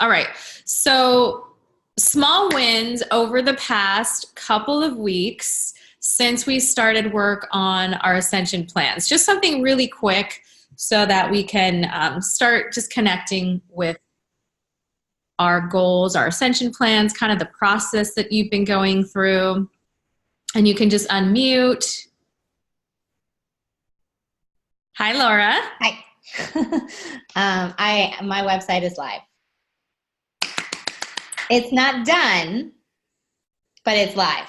All right. So small wins over the past couple of weeks since we started work on our ascension plans. Just something really quick so that we can start just connecting with our goals, our ascension plans, kind of the process that you've been going through. And you can just unmute. Hi, Laura. Hi. My website is live. It's not done, but it's live.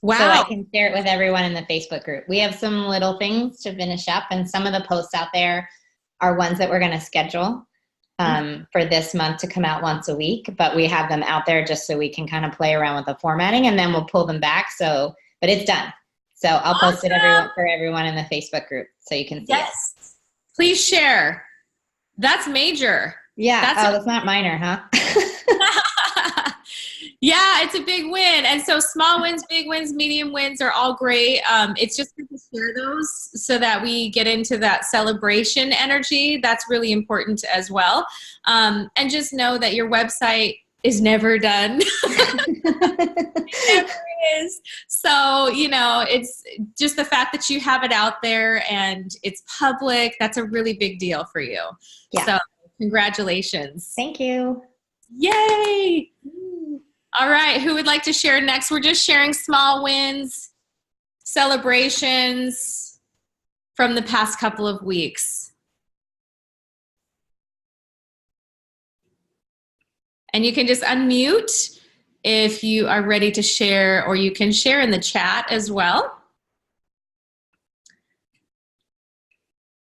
Wow. So I can share it with everyone in the Facebook group. We have some little things to finish up, and some of the posts out there are ones that we're going to schedule for this month to come out once a week, but we have them out there just so we can kind of play around with the formatting, and then we'll pull them back. But it's done. So I'll post it for everyone in the Facebook group so you can see it. Please share. That's major. Yeah. That's not minor, huh? Yeah, it's a big win. And so small wins, big wins, medium wins are all great. It's just good to share those so that we get into that celebration energy. That's really important as well. And just know that your website is never done. It never is. So, it's just the fact that you have it out there and it's public. That's a really big deal for you. Yeah. So congratulations. Thank you. Yay. All right. Who would like to share next? We're just sharing small wins, celebrations from the past couple of weeks. And you can just unmute if you are ready to share, or you can share in the chat as well.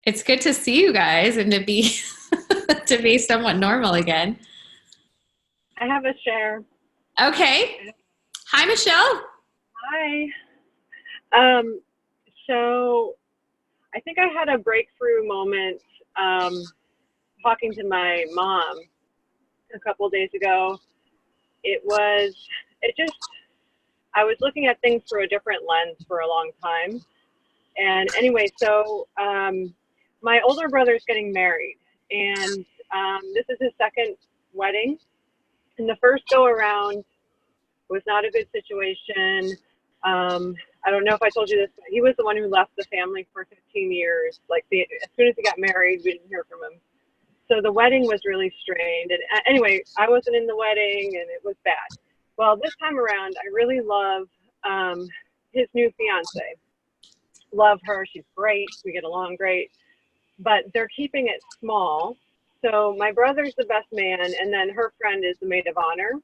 It's good to see you guys and to be to be somewhat normal again. I have a share. Okay. Hi, Michelle. Hi. So I think I had a breakthrough moment talking to my mom a couple of days ago. I was looking at things through a different lens for a long time. And anyway, so my older brother's getting married, and this is his second wedding. And the first go around was not a good situation. I don't know if I told you this, but he was the one who left the family for 15 years. As soon as he got married, we didn't hear from him. So the wedding was really strained. And anyway, I wasn't in the wedding, and it was bad. Well, this time around, I really love his new fiance. Love her. She's great. We get along great. But they're keeping it small. So my brother's the best man, and then her friend is the maid of honor.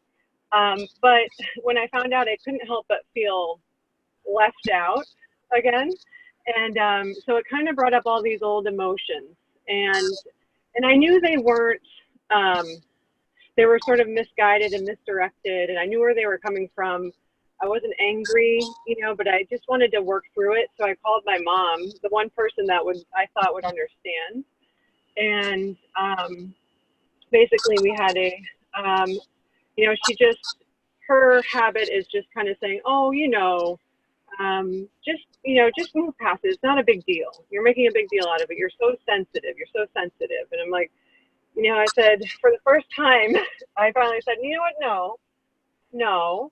But when I found out, I couldn't help but feel left out again. And so it kind of brought up all these old emotions. And I knew they weren't, they were sort of misguided and misdirected, and I knew where they were coming from. I wasn't angry, but I just wanted to work through it. So I called my mom, the one person that I thought would understand. And basically we had her habit is just kind of saying, just move past it. It's not a big deal. You're making a big deal out of it. You're so sensitive. And I'm like, I said, for the first time, I finally said, you know what? No.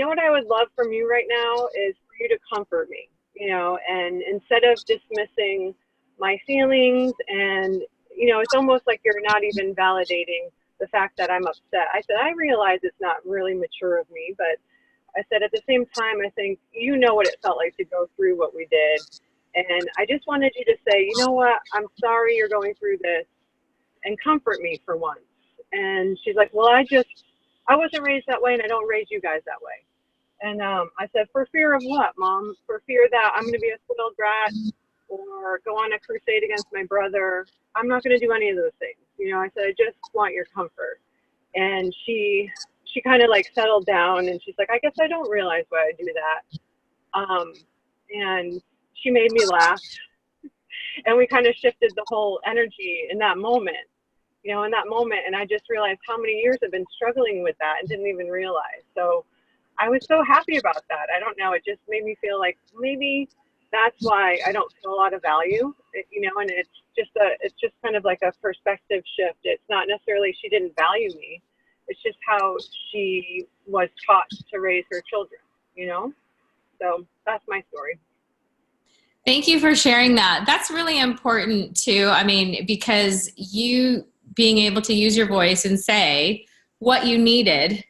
What I would love from you right now is for you to comfort me, and instead of dismissing my feelings, and, it's almost like you're not even validating the fact that I'm upset. I said, I realize it's not really mature of me, but I said, at the same time, I think what it felt like to go through what we did. And I just wanted you to say, you know what, I'm sorry you're going through this, and comfort me for once. And she's like, well, I wasn't raised that way, and I don't raise you guys that way. And I said, for fear of what, Mom? For fear that I'm going to be a spoiled brat or go on a crusade against my brother. I'm not going to do any of those things. I said, I just want your comfort. And she kind of settled down, and she's like, I guess I don't realize why I do that. And she made me laugh, and we kind of shifted the whole energy in that moment. And I just realized how many years I've been struggling with that and didn't even realize. So I was so happy about that. I don't know. It just made me feel like maybe that's why I don't feel a lot of value, and it's it's just kind of like a perspective shift. It's not necessarily she didn't value me. It's just how she was taught to raise her children, you know? So that's my story. Thank you for sharing that. That's really important too. I mean, because you being able to use your voice and say what you needed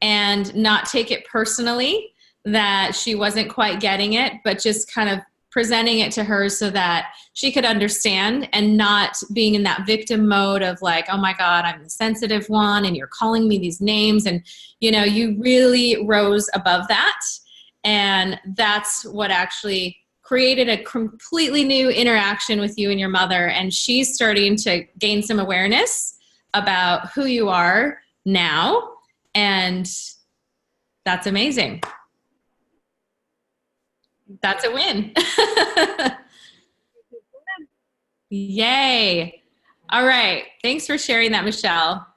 and not take it personally that she wasn't quite getting it, but just kind of presenting it to her so that she could understand and not being in that victim mode of like, oh my God, I'm the sensitive one and you're calling me these names. And, you know, you really rose above that. And that's what actually created a completely new interaction with you and your mother. And she's starting to gain some awareness about who you are now. And that's amazing. That's a win. Yay. All right. Thanks for sharing that, Michelle.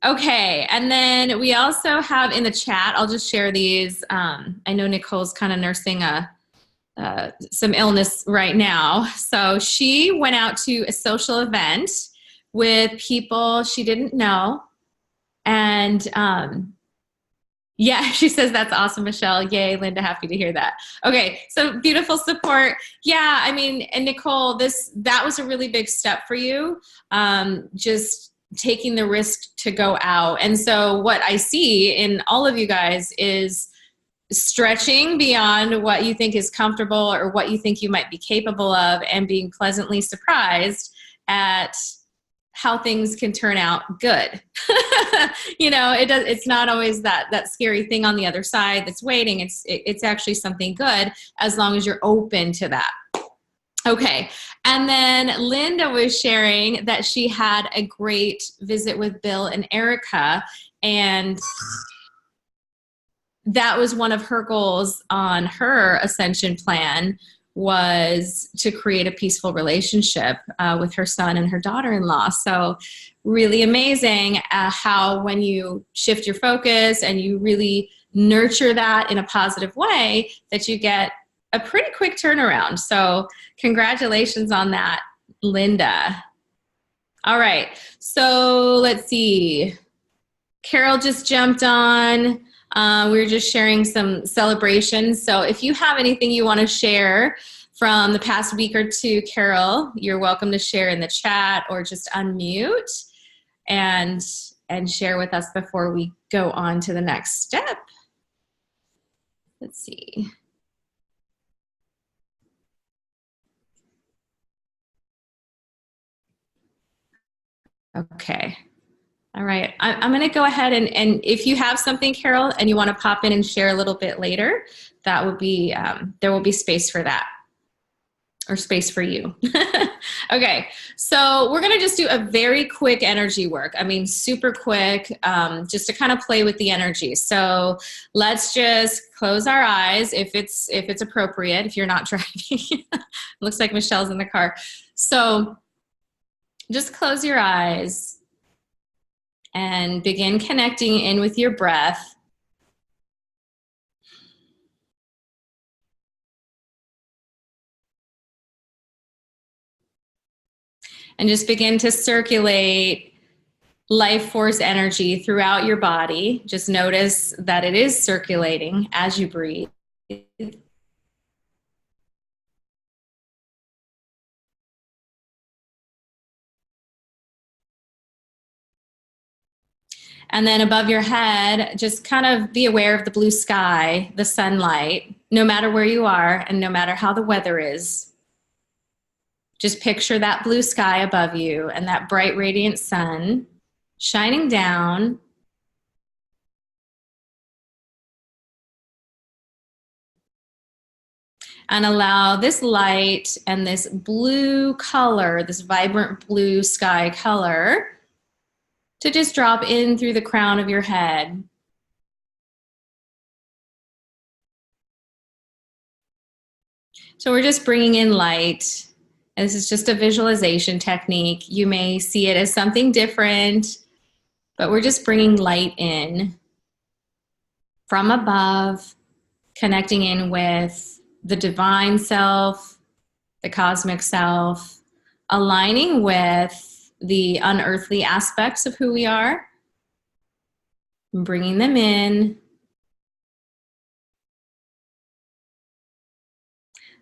Okay. And then we also have in the chat, I'll just share these. I know Nicole's kind of nursing some illness right now. So she went out to a social event with people she didn't know. And yeah, she says, that's awesome, Michelle. Yay, Linda, happy to hear that. Okay, so beautiful support. Yeah, I mean, and Nicole, that was a really big step for you, just taking the risk to go out. And so what I see in all of you guys is stretching beyond what you think is comfortable or what you think you might be capable of and being pleasantly surprised at how things can turn out good. You know, it's not always that scary thing on the other side that's waiting. It's actually something good as long as you're open to that. Okay. And then Linda was sharing that she had a great visit with Bill and Erica, and that was one of her goals on her ascension plan, was to create a peaceful relationship with her son and her daughter-in-law. So really amazing how when you shift your focus and you really nurture that in a positive way, that you get a pretty quick turnaround. So congratulations on that, Linda. All right, so let's see. Carol just jumped on. We were just sharing some celebrations. So if you have anything you want to share from the past week or two, Carol, you're welcome to share in the chat or just unmute and share with us before we go on to the next step. Let's see. Okay. All right. I'm going to go ahead and if you have something, Carol, and you want to pop in and share a little bit later, that would be, there will be space for that, or space for you. Okay. So we're going to just do a very quick energy work. I mean, super quick, just to kind of play with the energy. So let's just close our eyes if it's appropriate, if you're not driving. Looks like Michelle's in the car. So just close your eyes and begin connecting in with your breath. And just begin to circulate life force energy throughout your body. Just notice that it is circulating as you breathe. And then above your head, just kind of be aware of the blue sky, the sunlight, no matter where you are and no matter how the weather is. Just picture that blue sky above you and that bright, radiant sun shining down. And allow this light and this blue color, this vibrant blue sky color, to just drop in through the crown of your head. So we're just bringing in light. And this is just a visualization technique. You may see it as something different, but we're just bringing light in from above, connecting in with the divine self, the cosmic self, aligning with the unearthly aspects of who we are, bringing them in,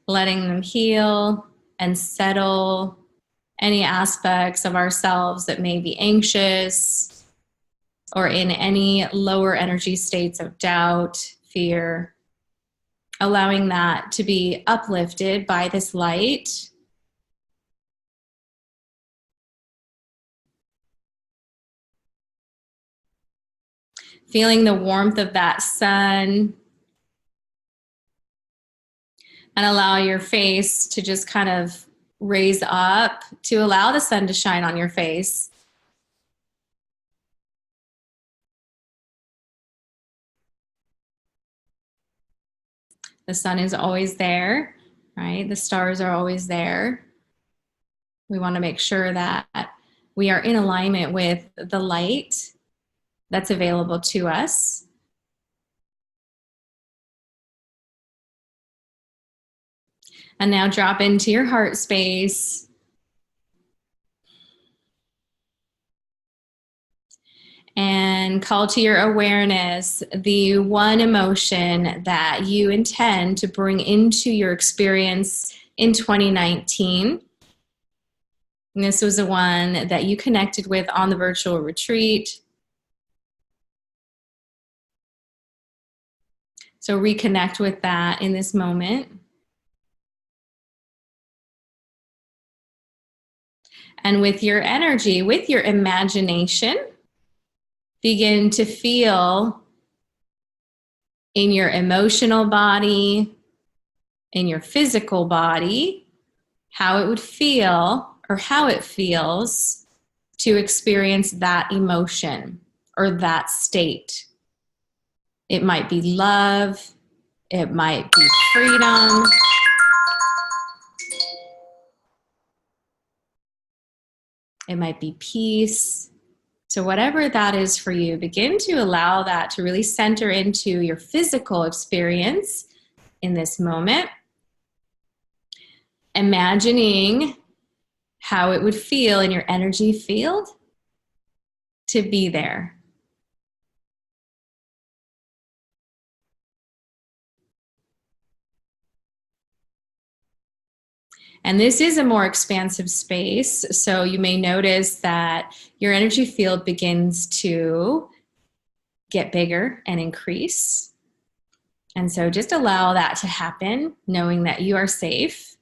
letting them heal and settle any aspects of ourselves that may be anxious or in any lower energy states of doubt, fear, allowing that to be uplifted by this light. Feeling the warmth of that sun, and allow your face to just kind of raise up to allow the sun to shine on your face. The sun is always there, right? The stars are always there. We want to make sure that we are in alignment with the light that's available to us. And now drop into your heart space. And call to your awareness the one emotion that you intend to bring into your experience in 2019. And this was the one that you connected with on the virtual retreat. So reconnect with that in this moment. And with your energy, with your imagination, begin to feel in your emotional body, in your physical body, how it would feel or how it feels to experience that emotion or that state. It might be love, it might be freedom, it might be peace. So whatever that is for you, begin to allow that to really center into your physical experience in this moment. Imagining how it would feel in your energy field to be there. And this is a more expansive space, so you may notice that your energy field begins to get bigger and increase. And so just allow that to happen, knowing that you are safe.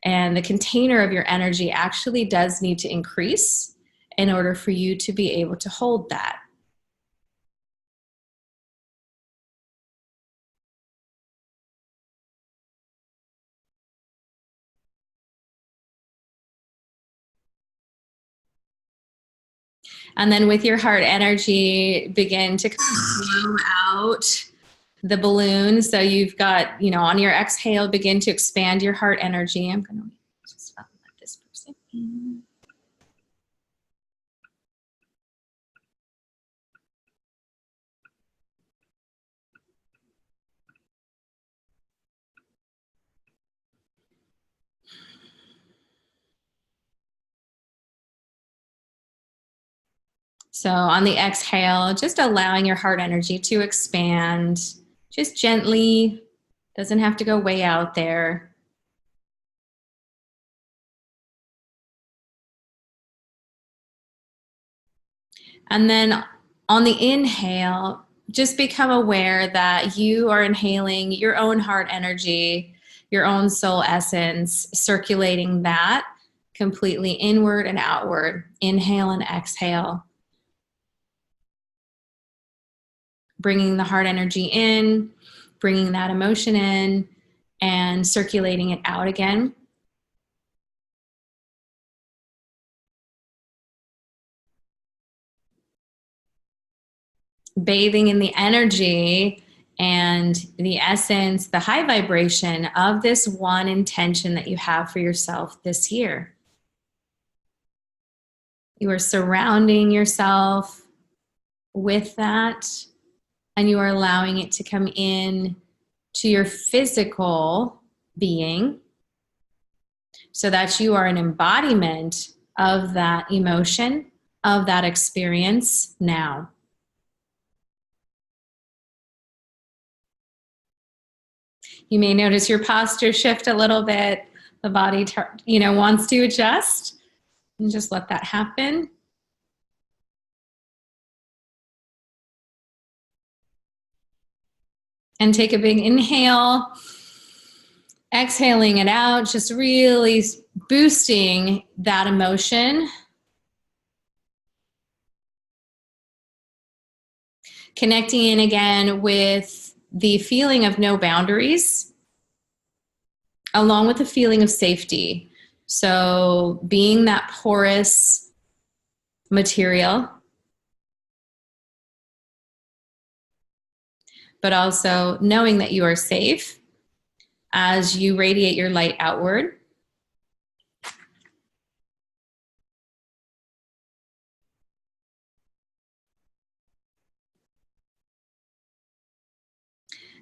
And the container of your energy actually does need to increase in order for you to be able to hold that. And then with your heart energy, begin to kind of blow out the balloon. So you've got, on your exhale, begin to expand your heart energy. I'm going to just let this person in. So on the exhale, just allowing your heart energy to expand, just gently, doesn't have to go way out there. And then on the inhale, just become aware that you are inhaling your own heart energy, your own soul essence, circulating that completely inward and outward. Inhale and exhale. Bringing the heart energy in, bringing that emotion in, and circulating it out again. Bathing in the energy and the essence, the high vibration of this one intention that you have for yourself this year. You are surrounding yourself with that, and you are allowing it to come in to your physical being. so that you are an embodiment of that emotion, of that experience now. You may notice your posture shift a little bit. The body, wants to adjust, and just let that happen. And take a big inhale, exhaling it out, just really boosting that emotion. Connecting in again with the feeling of no boundaries, along with the feeling of safety. So being that porous material, but also knowing that you are safe as you radiate your light outward.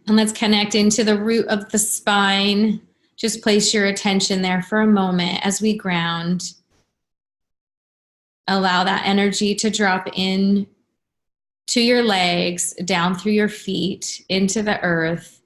And let's connect into the root of the spine. Just place your attention there for a moment as we ground. Allow that energy to drop in to your legs, down through your feet, into the earth.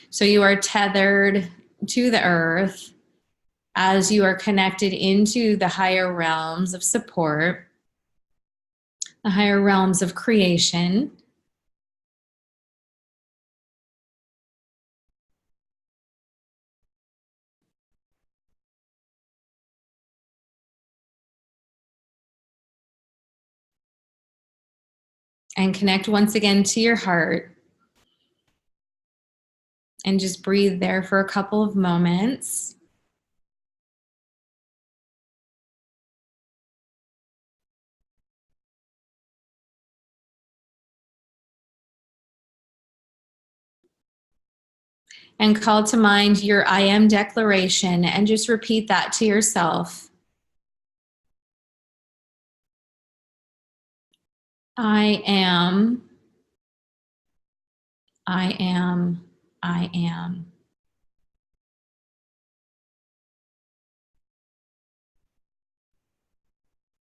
So you are tethered to the earth as you are connected into the higher realms of support, the higher realms of creation. And connect once again to your heart. And just breathe there for a couple of moments. And call to mind your I am declaration and just repeat that to yourself. I am, I am, I am.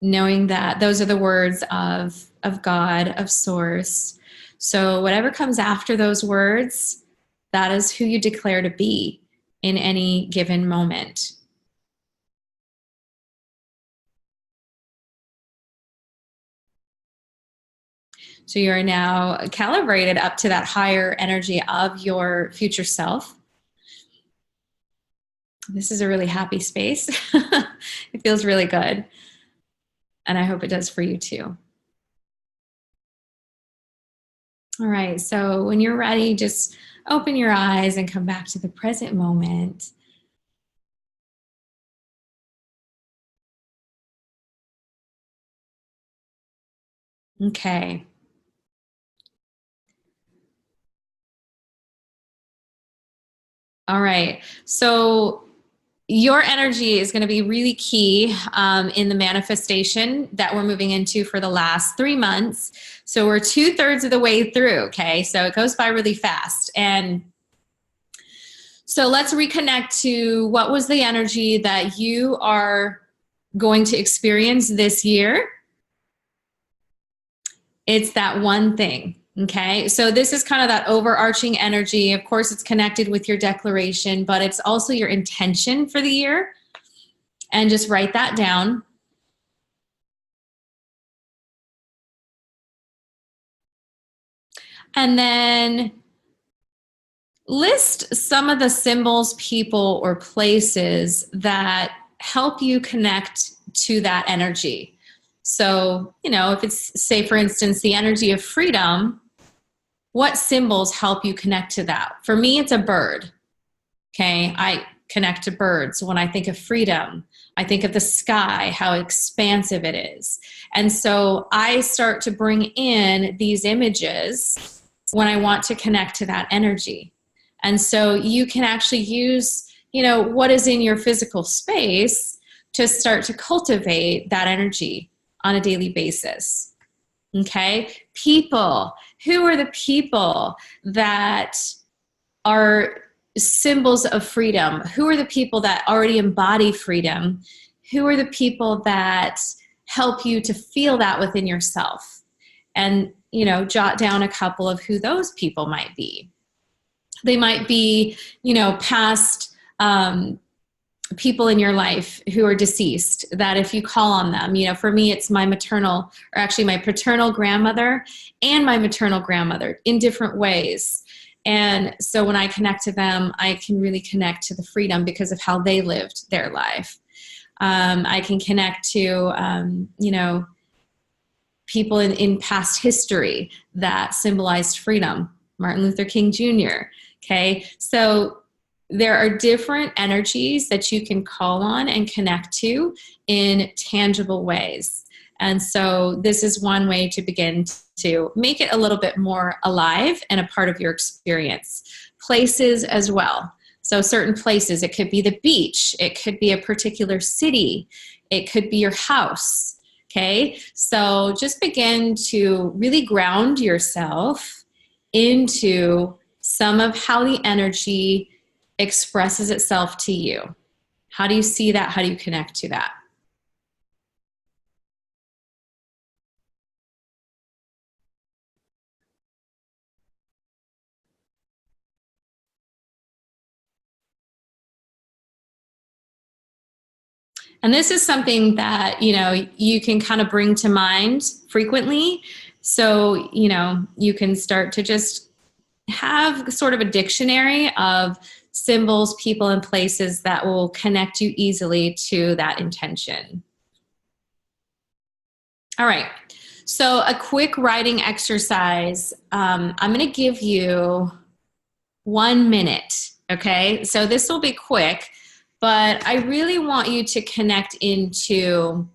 Knowing that those are the words of God, of Source. So whatever comes after those words, that is who you declare to be in any given moment. So you are now calibrated up to that higher energy of your future self. This is a really happy space. It feels really good. And I hope it does for you too. All right, so when you're ready, just open your eyes and come back to the present moment. Okay. All right, so your energy is going to be really key in the manifestation that we're moving into for the last 3 months. So we're 2/3 of the way through, okay? So it goes by really fast. And so let's reconnect to what was the energy that you are going to experience this year. It's that one thing. Okay, so this is kind of that overarching energy. Of course, it's connected with your declaration, but it's also your intention for the year. And just write that down. And then list some of the symbols, people, or places that help you connect to that energy. So, if it's, say, for instance, the energy of freedom, what symbols help you connect to that? For me, it's a bird. Okay, I connect to birds. When I think of freedom, I think of the sky, how expansive it is. And so I start to bring in these images when I want to connect to that energy. And so you can actually use, what is in your physical space to start to cultivate that energy on a daily basis. Okay? People. Who are the people that are symbols of freedom? Who are the people that already embody freedom? Who are the people that help you to feel that within yourself? And, you know, jot down a couple of who those people might be. They might be, you know, past people in your life who are deceased, that if you call on them, you know, for me, it's my maternal, or actually my paternal grandmother and my maternal grandmother in different ways. And so when I connect to them, I can really connect to the freedom because of how they lived their life. I can connect to, you know, people in past history that symbolized freedom. Martin Luther King Jr. Okay, so there are different energies that you can call on and connect to in tangible ways. And so this is one way to begin to make it a little bit more alive and a part of your experience. Places as well. So certain places, it could be the beach, it could be a particular city, it could be your house. Okay, so just begin to really ground yourself into some of how the energy expresses itself to you. How do you see that? How do you connect to that? And this is something that, you know, you can kind of bring to mind frequently. So, you know, you can start to just have sort of a dictionary of symbols, people, and places that will connect you easily to that intention. All right. So a quick writing exercise. I'm going to give you 1 minute. Okay. So this will be quick, but I really want you to connect into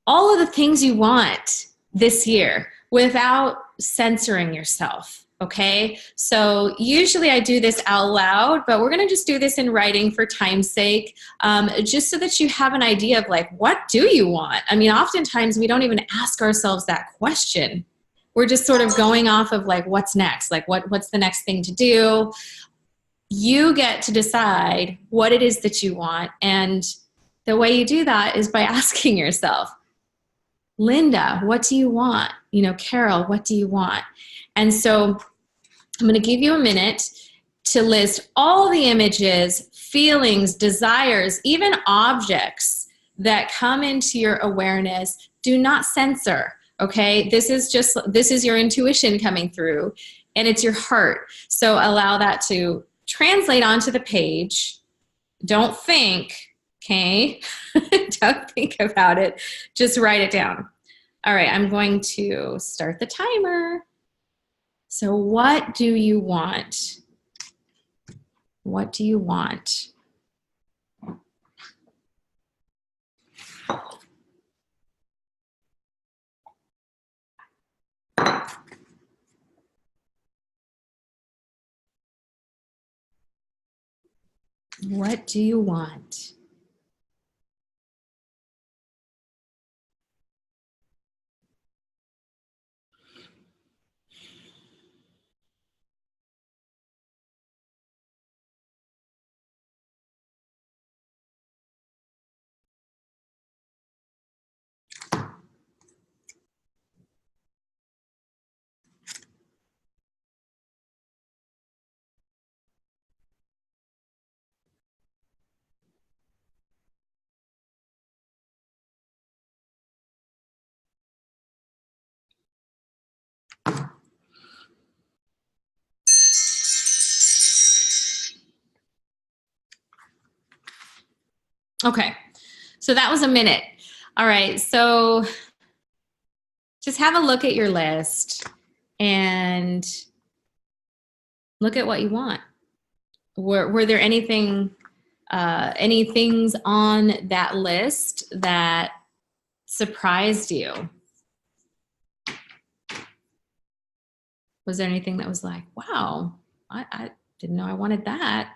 all of the things you want this year without censoring yourself. Okay, so usually I do this out loud, but we're going to just do this in writing for time's sake, just so that you have an idea of like, what do you want? I mean, oftentimes we don't even ask ourselves that question. We're just sort of going off of like, what's next? Like, what's the next thing to do? You get to decide what it is that you want, and the way you do that is by asking yourself, Linda, what do you want? You know, Carol, what do you want? And so I'm going to give you a minute to list all the images, feelings, desires, even objects that come into your awareness. Do not censor, okay? This is your intuition coming through, and it's your heart. So allow that to translate onto the page. Don't think, okay? Don't think about it. Just write it down. All right, I'm going to start the timer. So what do you want? What do you want? What do you want? Okay, so that was a minute. All right, so just have a look at your list and look at what you want. Were there any things on that list that surprised you? Was there anything that was like, wow, I didn't know I wanted that?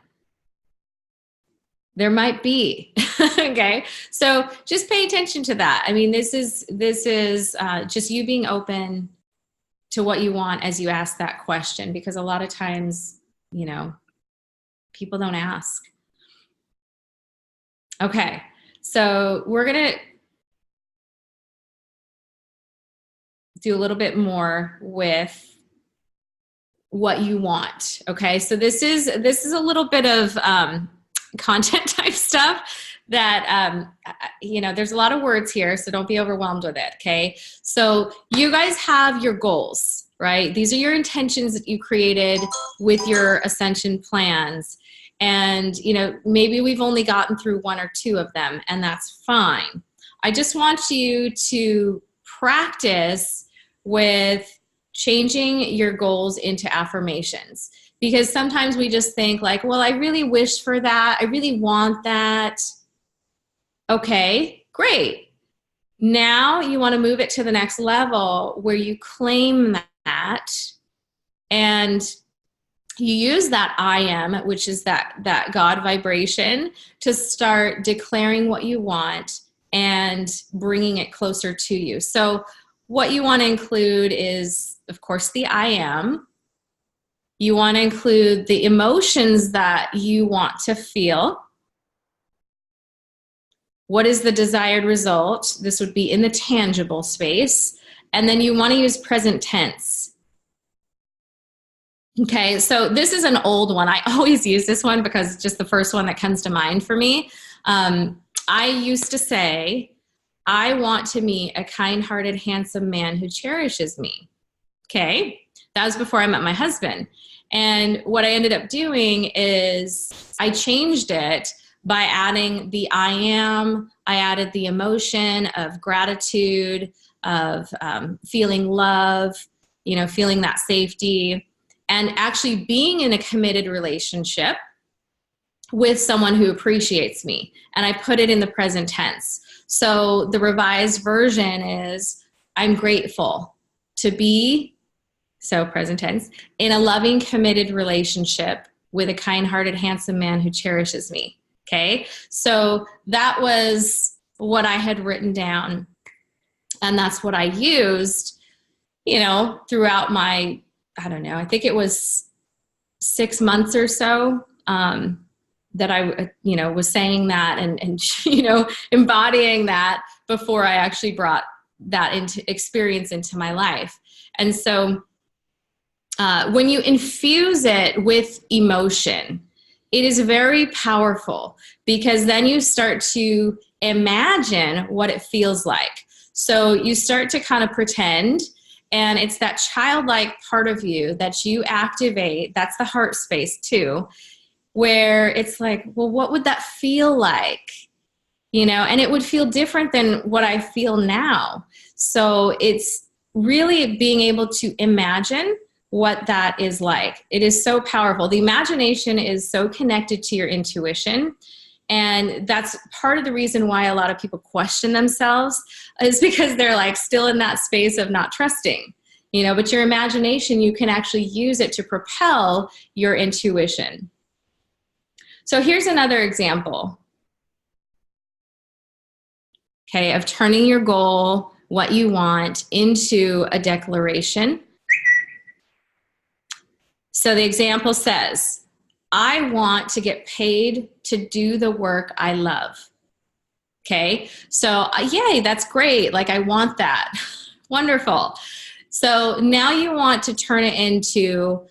There might be. Okay. So just pay attention to that. I mean, this is just you being open to what you want as you ask that question, because a lot of times, you know, people don't ask. Okay. So we're going to do a little bit more with what you want. Okay. So this is a little bit of, content type stuff that, you know, there's a lot of words here, so don't be overwhelmed with it. Okay. So you guys have your goals, right? These are your intentions that you created with your ascension plans. And, you know, maybe we've only gotten through one or two of them, and that's fine. I just want you to practice with changing your goals into affirmations. Because sometimes we just think like, well, I really wish for that. I really want that. Okay, great. Now you want to move it to the next level where you claim that and you use that I am, which is that God vibration, to start declaring what you want and bringing it closer to you. So what you want to include is, of course, the I am. You want to include the emotions that you want to feel. What is the desired result? This would be in the tangible space. And then you want to use present tense. Okay, so this is an old one. I always use this one because it's just the first one that comes to mind for me. I used to say, I want to meet a kind-hearted, handsome man who cherishes me. Okay, that was before I met my husband. And what I ended up doing is I changed it by adding the I am. I added the emotion of gratitude, of feeling love, you know, feeling that safety, and actually being in a committed relationship with someone who appreciates me. And I put it in the present tense. So the revised version is, I'm grateful to be, so present tense, in a loving, committed relationship with a kind-hearted, handsome man who cherishes me. Okay, so that was what I had written down, and that's what I used, you know, throughout my, I don't know, I think it was 6 months or so that I, you know, was saying that and you know, embodying that before I actually brought that into experience into my life. And so when you infuse it with emotion, it is very powerful, because then you start to imagine what it feels like. So you start to kind of pretend, and it's that childlike part of you that you activate. That's the heart space too, where it's like, well, what would that feel like? You know, and it would feel different than what I feel now. So it's really being able to imagine what that is like. It is so powerful. The imagination is so connected to your intuition. And that's part of the reason why a lot of people question themselves, is because they're like still in that space of not trusting, you know, but your imagination, you can actually use it to propel your intuition. So here's another example, okay, of turning your goal, what you want, into a declaration. So the example says, I want to get paid to do the work I love. Okay, so yay, that's great. Like, I want that. Wonderful. So now you want to turn it into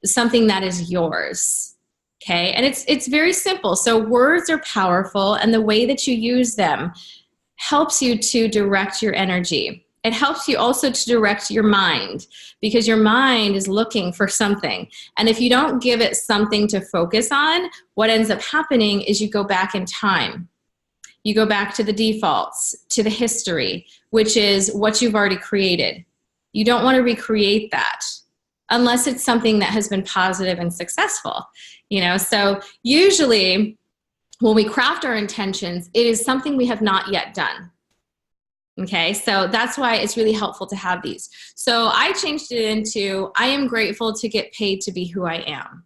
something that is yours. Okay, and it's very simple. So words are powerful, and the way that you use them helps you to direct your energy. It helps you also to direct your mind, because your mind is looking for something. And if you don't give it something to focus on, what ends up happening is you go back in time. You go back to the defaults, to the history, which is what you've already created. You don't want to recreate that unless it's something that has been positive and successful. You know, so usually when we craft our intentions, it is something we have not yet done. Okay, so that's why it's really helpful to have these. So I changed it into, I am grateful to get paid to be who I am.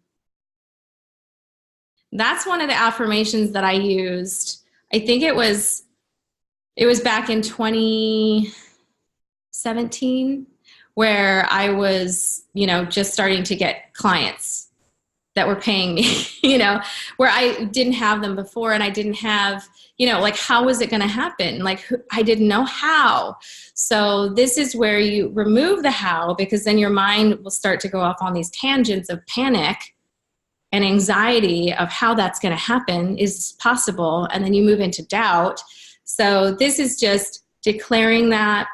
That's one of the affirmations that I used. I think it was back in 2017 where I was, just starting to get clients that were paying me, where I didn't have them before, and I didn't have, like, how was it going to happen? Like, I didn't know how. So this is where you remove the how, because then your mind will start to go off on these tangents of panic and anxiety of how that's going to happen is possible. And then you move into doubt. So this is just declaring that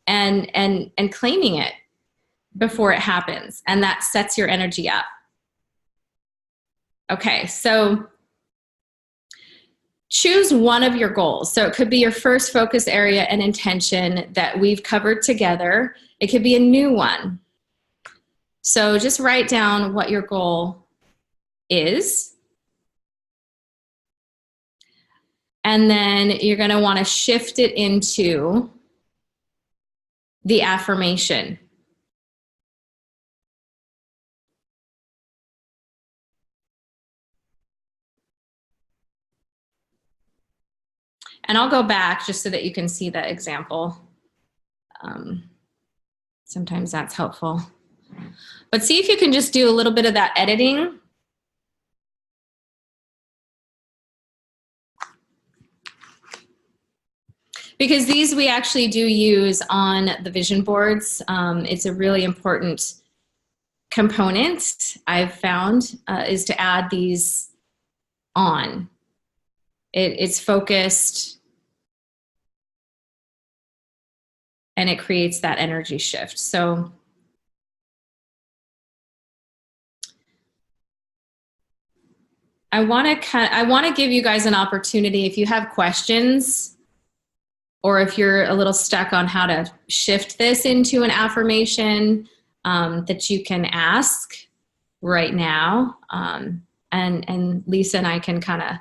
and claiming it before it happens. And that sets your energy up. Okay, so choose one of your goals. So it could be your first focus area and intention that we've covered together. It could be a new one. So just write down what your goal is. And then you're going to want to shift it into the affirmation. And I'll go back just so that you can see the example. Sometimes that's helpful. But see if you can just do a little bit of that editing. Because these we actually do use on the vision boards. It's a really important component I've found is to add these on. It's focused and it creates that energy shift. So I want to give you guys an opportunity if you have questions or if you're a little stuck on how to shift this into an affirmation that you can ask right now. And Lisa and I can kind of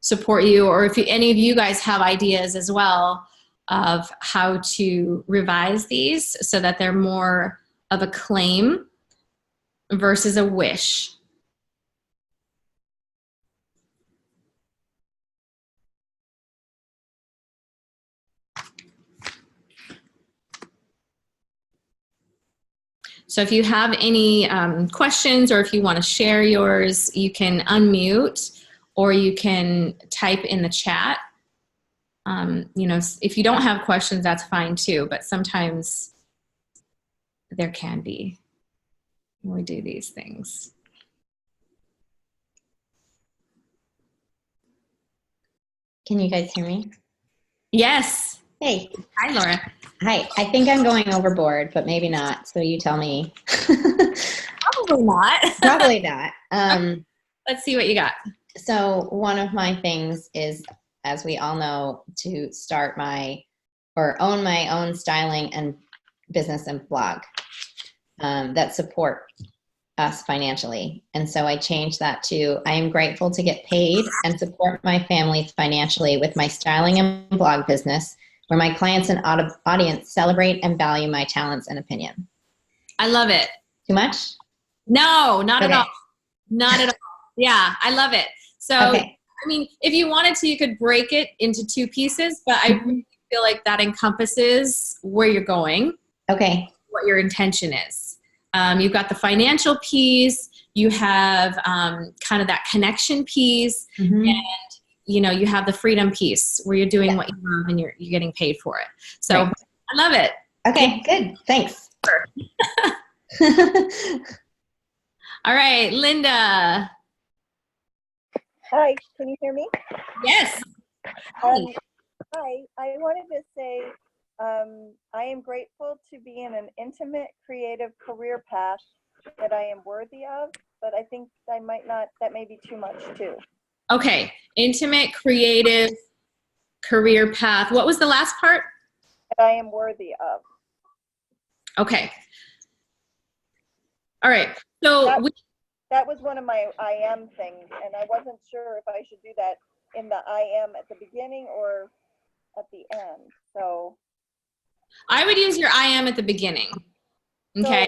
support you, or if any of you guys have ideas as well of how to revise these so that they're more of a claim versus a wish. So if you have any questions or if you want to share yours, you can unmute or you can type in the chat. If you don't have questions, that's fine too, but sometimes there can be when we do these things. Can you guys hear me? Yes. Hey. Hi, Laura. Hi. I think I'm going overboard, but maybe not. So you tell me. Probably not. Probably not. Let's see what you got. So one of my things is, as we all know, to start own my own styling and business and blog that support us financially. And so I changed that to, I am grateful to get paid and support my family financially with my styling and blog business, where my clients and audience celebrate and value my talents and opinion. I love it. Too much? No, not at all. Not at all. Yeah, I love it. So, okay. I mean, if you wanted to, you could break it into two pieces, but I really feel like that encompasses where you're going. Okay. What your intention is. You've got the financial piece, you have kind of that connection piece, and you have the freedom piece where you're doing what you love and you're getting paid for it. So right. I love it. Okay, good. Thanks. All right, Linda. Hi, can you hear me? Yes. Hi, I wanted to say I am grateful to be in an intimate, creative career path that I am worthy of, but I think I might not, that may be too much too. Okay, intimate, creative career path. What was the last part? That I am worthy of. Okay. All right, so that was one of my I am things, and I wasn't sure if I should do that in the I am at the beginning or at the end. So I would use your I am at the beginning. Okay.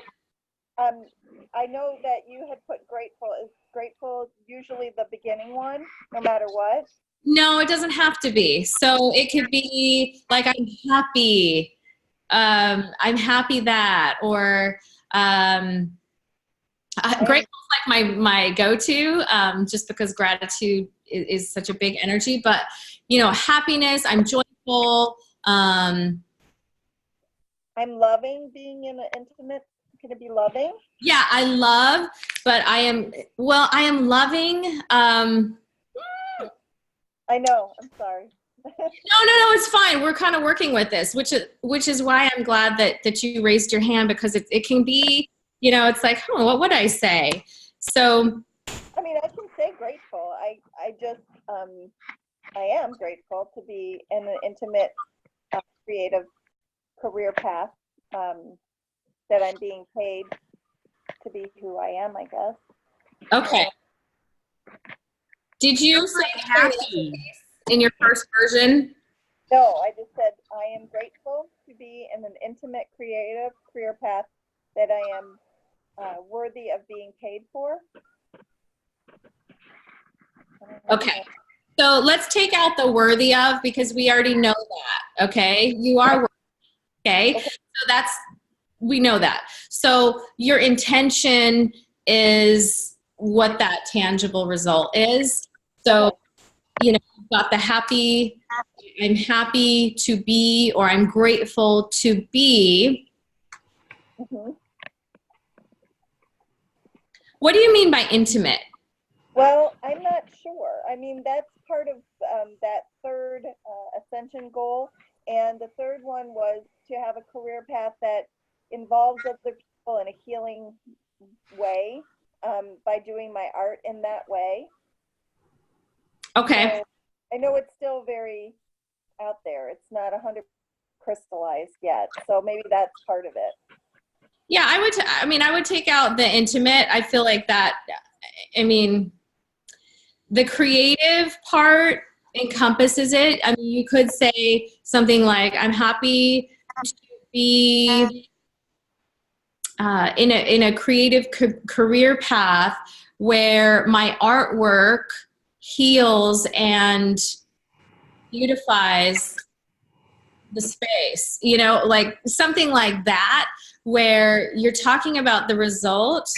So, I know that you had put grateful. Is grateful usually the beginning one, no matter what? No, it doesn't have to be. So it could be like, I'm happy that, or grateful is like my go-to, just because gratitude is such a big energy. But you know, happiness, I'm joyful. I'm loving being in an intimate. Can it be loving? Yeah, I love, but I am loving. I know. I'm sorry. No, it's fine. We're kind of working with this, which is why I'm glad that you raised your hand, because it can be, you know, it's like, what would I say? So, I mean, I can say grateful. I just I am grateful to be in an intimate, creative career path, that I'm being paid to be who I am, I guess. okay. Did you say happy in your first version? No, I just said I am grateful to be in an intimate, creative career path that I am worthy of being paid for. Okay. So let's take out the worthy of, because we already know that. Okay. You are worthy. Okay. So we know that. So your intention is what that tangible result is. So, you know, you've got the happy, I'm happy to be, or I'm grateful to be. Mm-hmm. What do you mean by intimate? Well, I'm not sure. I mean, that's part of that third ascension goal. And the third one was to have a career path that involves other people in a healing way, by doing my art in that way. Okay. So I know it's still very out there. It's not 100% crystallized yet. So maybe that's part of it. Yeah, I would take out the intimate. I feel like that, I mean, the creative part encompasses it. I mean, you could say something like, I'm happy to be in a creative career path where my artwork heals and beautifies the space, you know, like something like that, where you're talking about the result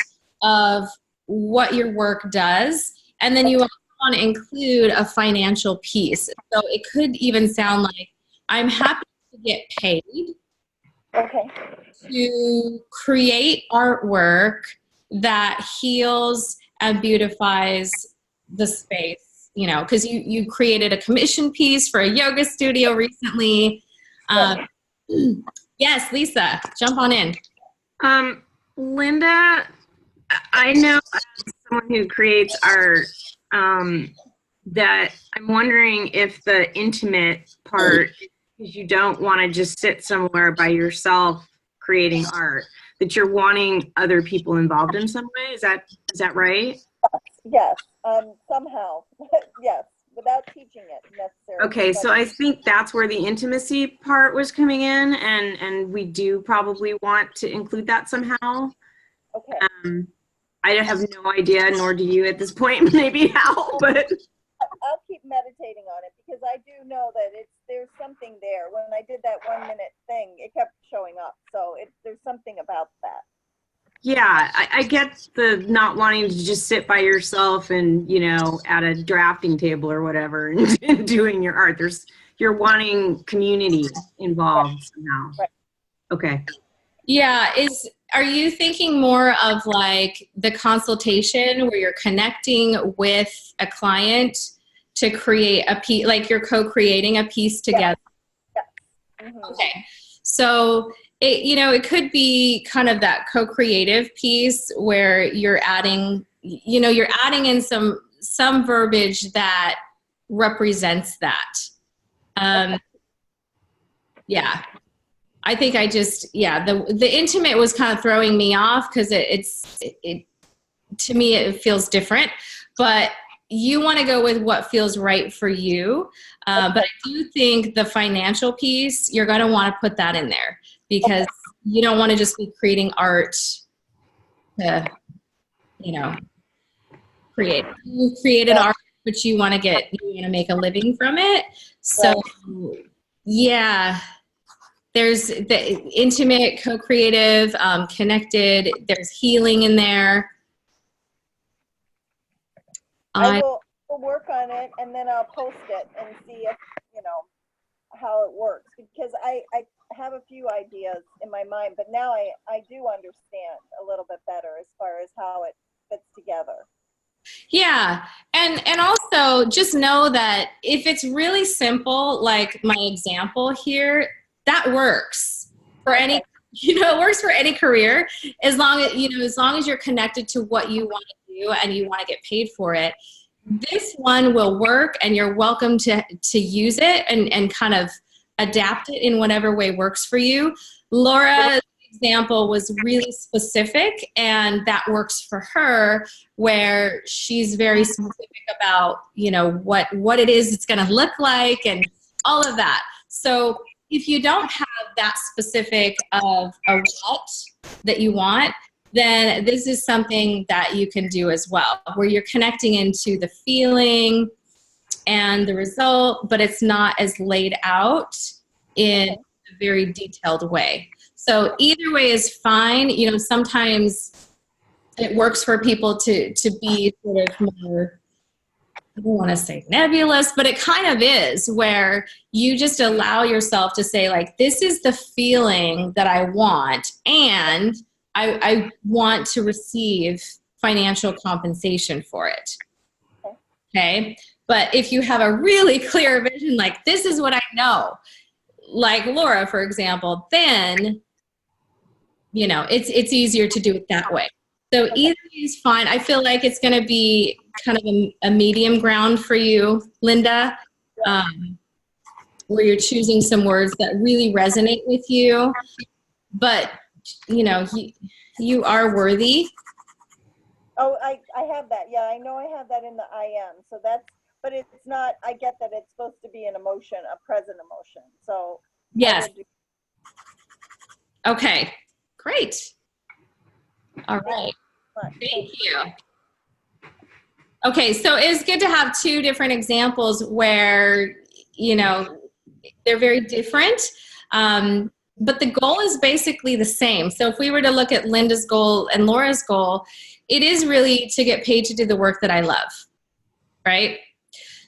of what your work does, and then you also want to include a financial piece. So it could even sound like, I'm happy to get paid to create artwork that heals and beautifies the space, you know, because you created a commission piece for a yoga studio recently. Yes, Lisa, jump on in. Linda, I know as someone who creates art, that I'm wondering if the intimate part, because you don't want to just sit somewhere by yourself creating art, that you're wanting other people involved in some way. Is that right? Yes, somehow. Yes, without teaching it necessarily. Okay, so I think that's where the intimacy part was coming in, and we do probably want to include that somehow. Okay. I have no idea, nor do you at this point, maybe how, but I'll keep meditating on it, because I do know that there's something there. When I did that 1 minute thing, it kept showing up. So there's something about that. yeah, I get the not wanting to just sit by yourself and, you know, at a drafting table or whatever and doing your art. You're wanting community involved somehow. Right. Okay. Yeah, are you thinking more of like the consultation where you're connecting with a client to create a piece, like you're co-creating a piece together? Yeah. Mm-hmm. Okay. So it could be kind of that co-creative piece where you're adding in some verbiage that represents that. Yeah. I think the intimate was kind of throwing me off, because it to me it feels different, but you want to go with what feels right for you. But I do think the financial piece, you're going to want to put that in there, because you don't want to just be creating art to, create. You created art, but you want to make a living from it. So yeah, there's the intimate, co-creative, connected, there's healing in there. I will work on it, and then I'll post it and see if, how it works, because I have a few ideas in my mind, but now I do understand a little bit better as far as how it fits together. Yeah. And also just know that if it's really simple, like my example here, that works for any, it works for any career, as long as you're connected to what you want to do and you want to get paid for it. This one will work, and you're welcome to use it and kind of adapt it in whatever way works for you. Laura's example was really specific, and that works for her, where she's very specific about, what it is it's going to look like and all of that. So if you don't have that specific of a what that you want, then this is something that you can do as well, where you're connecting into the feeling and the result, but it's not as laid out in a very detailed way. So either way is fine. Sometimes it works for people to be sort of more, I don't want to say nebulous, but it kind of is, where you just allow yourself to say, like, this is the feeling that I want, and I want to receive financial compensation for it. Okay? But if you have a really clear vision, like, this is what I know, like Laura, for example, then, it's easier to do it that way. So either is fine. I feel like it's going to be kind of a medium ground for you, Linda, where you're choosing some words that really resonate with you. But, you are worthy. Oh, I have that. Yeah, I know I have that in the IM. So but it's not, I get that it's supposed to be an emotion, a present emotion. So yes. Okay, great. All right. Thank you. Okay, so it's good to have two different examples where, they're very different. But the goal is basically the same. So if we were to look at Linda's goal and Laura's goal, it is really to get paid to do the work that I love, right?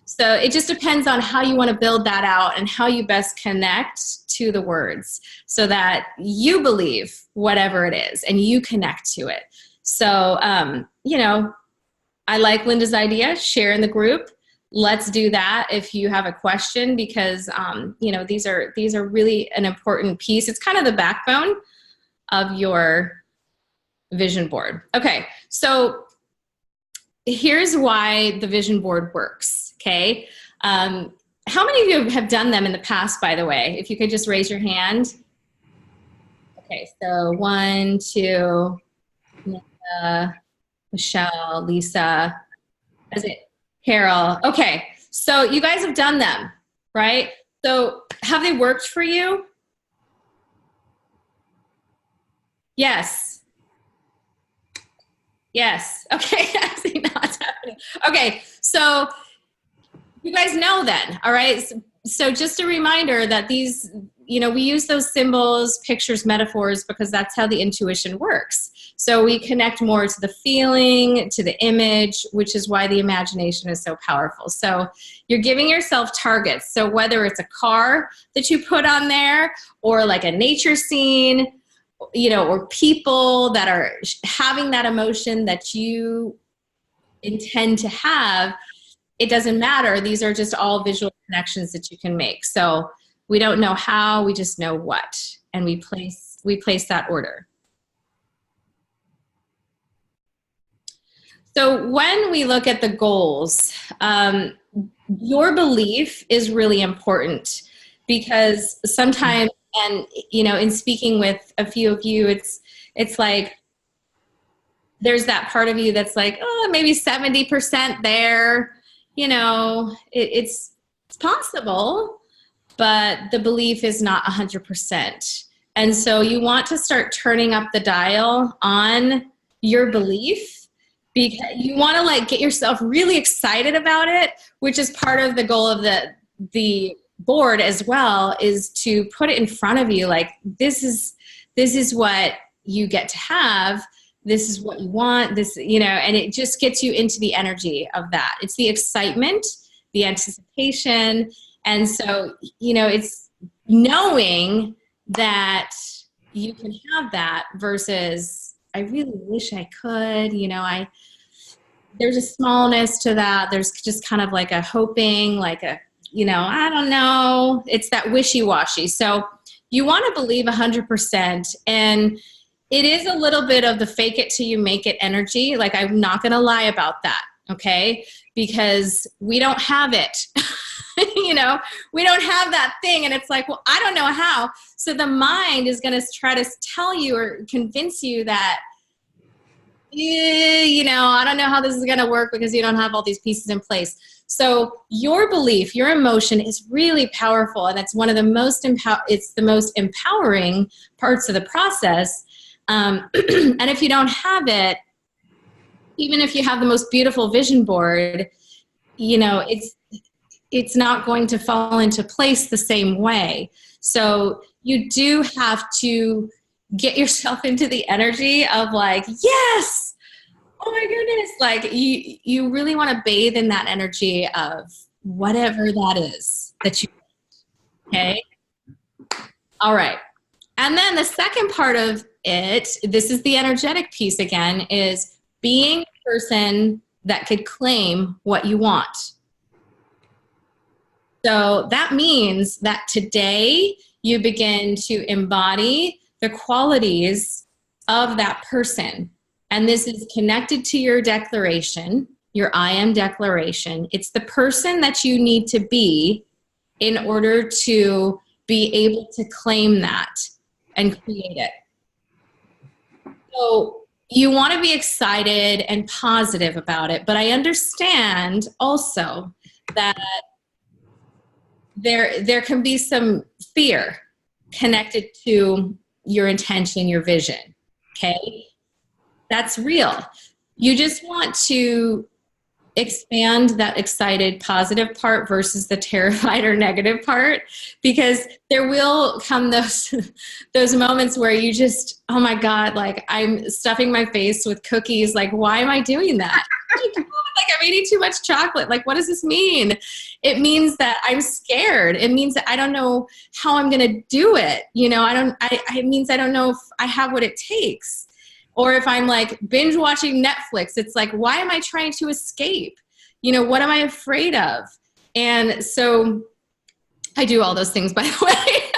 So it just depends on how you want to build that out and how you best connect to the words so that you believe whatever it is and you connect to it. So, I like Linda's idea, share in the group. Let's do that if you have a question, because, these are really an important piece. It's kind of the backbone of your vision board. Okay, so here's why the vision board works, okay? How many of you have done them in the past, by the way? If you could just raise your hand. Okay, so 1, 2, Michelle, Lisa, is it Carol? Okay, so you guys have done them, right? So have they worked for you? Yes. Yes. Okay. I see nods happening. Okay. So you guys know then, all right? So just a reminder that these, we use those symbols, pictures, metaphors, because that's how the intuition works. So we connect more to the feeling, to the image, which is why the imagination is so powerful. So you're giving yourself targets. So whether it's a car that you put on there, or like a nature scene, or people that are having that emotion that you intend to have, it doesn't matter. These are just all visual connections that you can make. So we don't know how, we just know what, and we place that order. So when we look at the goals, your belief is really important, because sometimes, and in speaking with a few of you, it's like there's that part of you that's like, oh, maybe 70% there. It's possible, but the belief is not 100%. And so you want to start turning up the dial on your belief because you want to like get yourself really excited about it, which is part of the goal of the board as well, is to put it in front of you. Like, this is what you get to have. This is what you want, this, you know, and it just gets you into the energy of that. It's the excitement, the anticipation. And so, you know, it's knowing that you can have that versus, I really wish I could, you know, there's a smallness to that. There's just kind of like a hoping, like a, you know, I don't know. It's that wishy-washy. So you want to believe 100%. And it is a little bit of the fake it till you make it energy. Like, I'm not going to lie about that. Okay. Because we don't have it. You know, we don't have that thing. And it's like, well, I don't know how. So the mind is going to try to tell you or convince you that, you know, I don't know how this is going to work because you don't have all these pieces in place. So your belief, your emotion is really powerful. And it's one of the most it's the most empowering parts of the process. And if you don't have it, even if you have the most beautiful vision board, you know, it's not going to fall into place the same way. So you do have to get yourself into the energy of like, yes, oh my goodness. Like you really want to bathe in that energy of whatever that is that you want. Okay. All right. And then the second part of it, this is the energetic piece again, is being a person that could claim what you want. So that means that today you begin to embody the qualities of that person. And this is connected to your declaration, your I am declaration. It's the person that you need to be in order to be able to claim that and create it. So you want to be excited and positive about it, but I understand also that there can be some fear connected to your intention, your vision, okay? That's real. You just want to expand that excited, positive part versus the terrified or negative part, because there will come those moments where you just, oh my God, like I'm stuffing my face with cookies. Like, why am I doing that? Like, I'm eating too much chocolate. Like, what does this mean? It means that I'm scared. It means that I don't know how I'm going to do it. You know, it means I don't know if I have what it takes. Or if I'm like binge watching Netflix, it's like, why am I trying to escape? You know, what am I afraid of? And so I do all those things, by the way.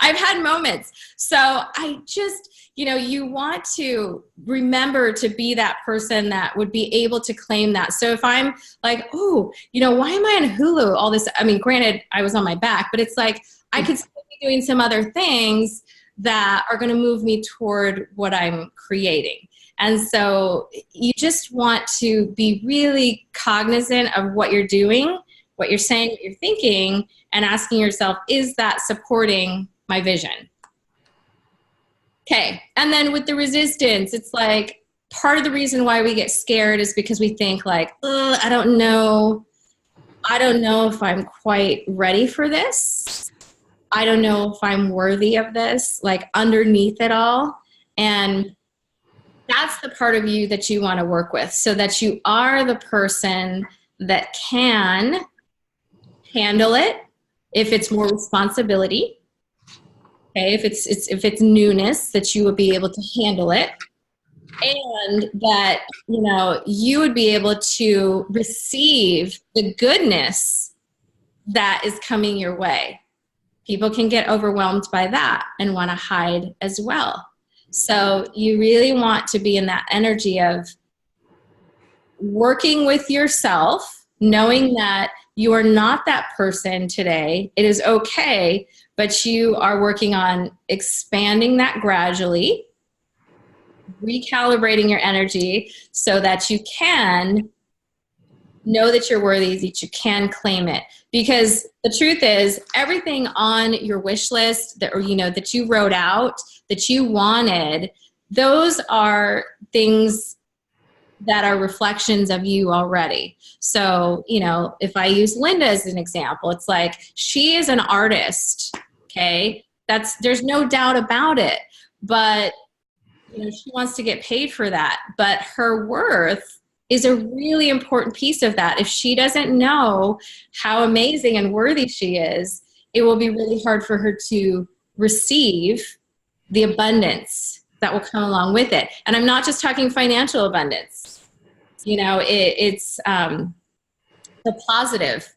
I've had moments. So I just, you know, you want to remember to be that person that would be able to claim that. So if I'm like, oh, you know, why am I on Hulu? All this, I mean, granted, I was on my back, but it's like, I could still be doing some other things that are going to move me toward what I'm creating. And so you just want to be really cognizant of what you're doing, what you're saying, what you're thinking, and asking yourself, is that supporting my vision? Okay. And then with the resistance, it's like part of the reason why we get scared is because we think like, I don't know if I'm quite ready for this. I don't know if I'm worthy of this, like underneath it all. And that's the part of you that you want to work with, so that you are the person that can handle it if it's more responsibility. Okay, if it's newness, that you would be able to handle it. And that, you know, you would be able to receive the goodness that is coming your way. People can get overwhelmed by that and want to hide as well. So you really want to be in that energy of working with yourself, knowing that you are not that person today. It is okay, but you are working on expanding that gradually, recalibrating your energy so that you can know that you're worthy, that you can claim it. Because the truth is, everything on your wish list that, or, you know, that you wrote out, that you wanted, those are things that are reflections of you already. So, you know, if I use Linda as an example, it's like she is an artist, okay? There's no doubt about it. But, you know, she wants to get paid for that. But her worth is a really important piece of that. If she doesn't know how amazing and worthy she is, it will be really hard for her to receive the abundance that will come along with it. And I'm not just talking financial abundance. You know, it's the positive.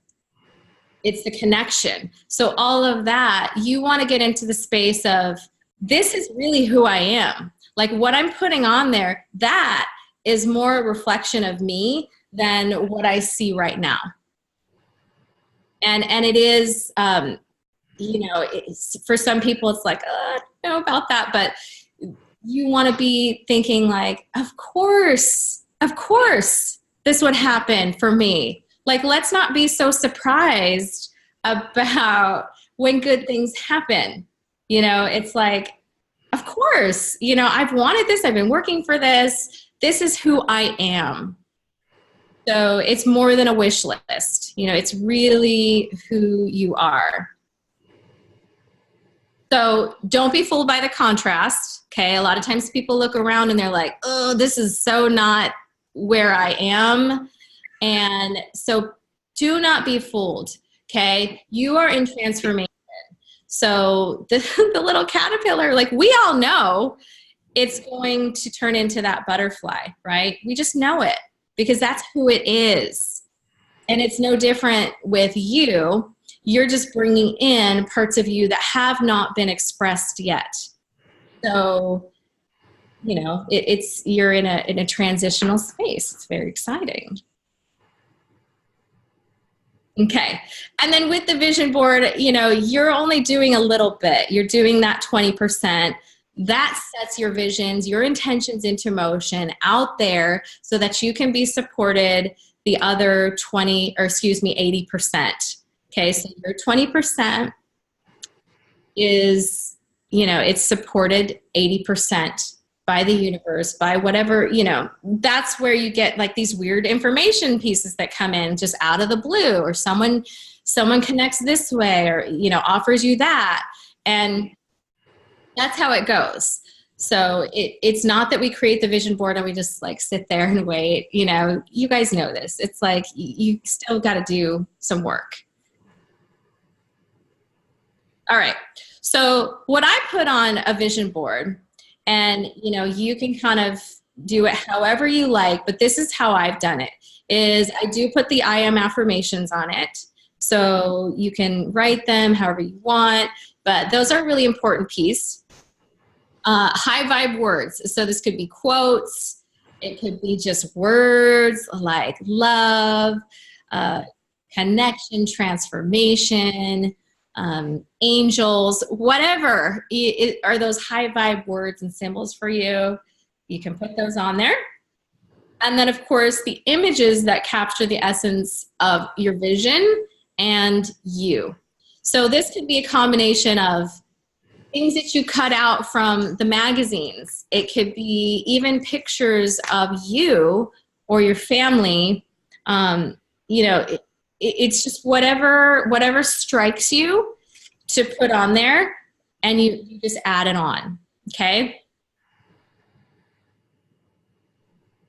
It's the connection. So all of that, you want to get into the space of, this is really who I am. Like what I'm putting on there, that is more a reflection of me than what I see right now. And it is, you know, for some people it's like, I don't know about that, but you want to be thinking like, of course, this would happen for me. Like, let's not be so surprised about when good things happen. You know, it's like, of course, you know, I've wanted this. I've been working for this. This is who I am. So it's more than a wish list. You know, it's really who you are. So don't be fooled by the contrast. Okay. A lot of times people look around and they're like, oh, this is so not where I am. And so do not be fooled. Okay. You are in transformation. So the little caterpillar, like we all know it's going to turn into that butterfly, right? We just know it because that's who it is. And it's no different with you. You're just bringing in parts of you that have not been expressed yet. So, you know, you're in a transitional space. It's very exciting. Okay. And then with the vision board, you know, you're only doing a little bit. You're doing that 20%. That sets your visions, your intentions into motion out there so that you can be supported the other 80%. Okay, so your 20% is, you know, it's supported 80% by the universe, by whatever, you know, that's where you get like these weird information pieces that come in just out of the blue, or someone connects this way, or, you know, offers you that. And that's how it goes. So it's not that we create the vision board and we just like sit there and wait. You know, you guys know this. It's like you still got to do some work. All right. So what I put on a vision board, and, you know, you can kind of do it however you like, but this is how I've done it, is I do put the I am affirmations on it. So you can write them however you want, but those are a really important piece. High vibe words. So this could be quotes. It could be just words like love, connection, transformation, angels, whatever are those high vibe words and symbols for you. You can put those on there. And then, of course, the images that capture the essence of your vision and you. So this could be a combination of things that you cut out from the magazines. It could be even pictures of you or your family. You know, it's just whatever strikes you to put on there, and you just add it on, okay?